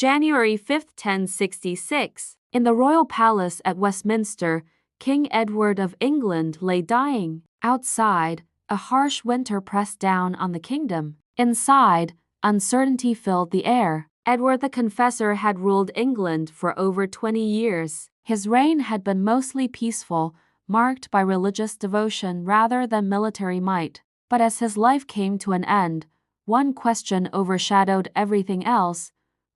January 5, 1066. In the royal palace at Westminster, King Edward of England lay dying. Outside, a harsh winter pressed down on the kingdom. Inside, uncertainty filled the air. Edward the Confessor had ruled England for over 20 years. His reign had been mostly peaceful, marked by religious devotion rather than military might. But as his life came to an end, one question overshadowed everything else: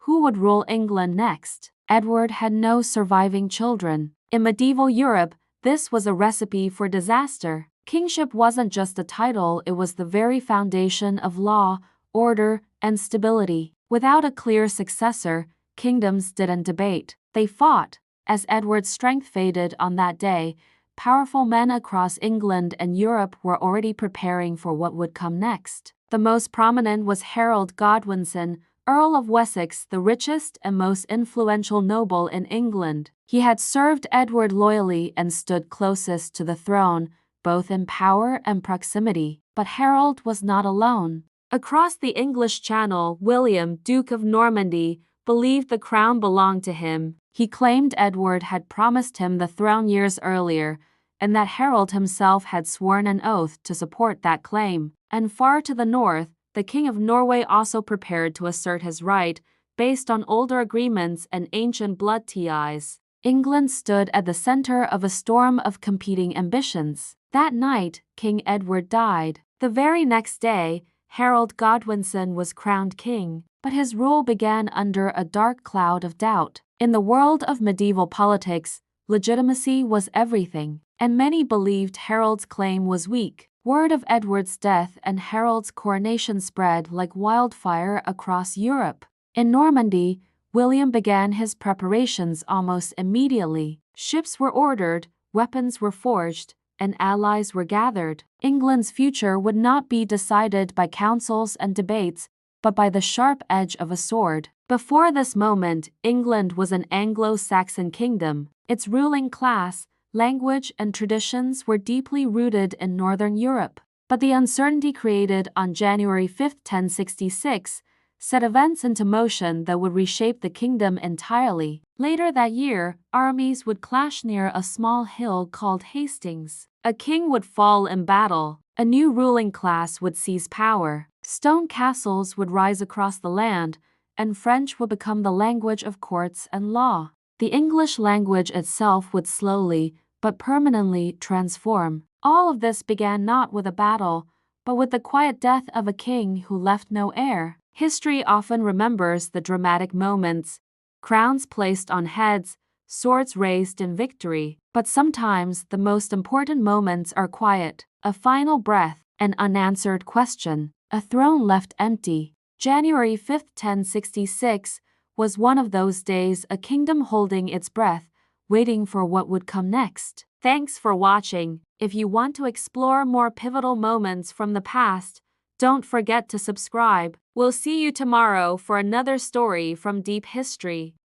who would rule England next? Edward had no surviving children. In medieval Europe, this was a recipe for disaster. Kingship wasn't just a title, it was the very foundation of law, order, and stability. Without a clear successor, kingdoms didn't debate. They fought. As Edward's strength faded on that day, powerful men across England and Europe were already preparing for what would come next. The most prominent was Harold Godwinson, Earl of Wessex, the richest and most influential noble in England. He had served Edward loyally and stood closest to the throne, both in power and proximity. But Harold was not alone. Across the English Channel, William, Duke of Normandy, believed the crown belonged to him. He claimed Edward had promised him the throne years earlier, and that Harold himself had sworn an oath to support that claim. And far to the north, the King of Norway also prepared to assert his right, based on older agreements and ancient blood ties. England stood at the center of a storm of competing ambitions. That night, King Edward died. The very next day, Harold Godwinson was crowned king, but his rule began under a dark cloud of doubt. In the world of medieval politics, legitimacy was everything, and many believed Harold's claim was weak. Word of Edward's death and Harold's coronation spread like wildfire across Europe. In Normandy, William began his preparations almost immediately. Ships were ordered, weapons were forged, and allies were gathered. England's future would not be decided by councils and debates, but by the sharp edge of a sword. Before this moment, England was an Anglo-Saxon kingdom. Its ruling class, language, and traditions were deeply rooted in Northern Europe. But the uncertainty created on January 5, 1066, set events into motion that would reshape the kingdom entirely. Later that year, armies would clash near a small hill called Hastings. A king would fall in battle. A new ruling class would seize power. Stone castles would rise across the land, and French would become the language of courts and law. The English language itself would slowly, but permanently transform. All of this began not with a battle, but with the quiet death of a king who left no heir. History often remembers the dramatic moments: crowns placed on heads, swords raised in victory. But sometimes the most important moments are quiet: a final breath, an unanswered question, a throne left empty. January 5, 1066, was one of those days, a kingdom holding its breath, waiting for what would come next. Thanks for watching. If you want to explore more pivotal moments from the past, don't forget to subscribe. We'll see you tomorrow for another story from deep history.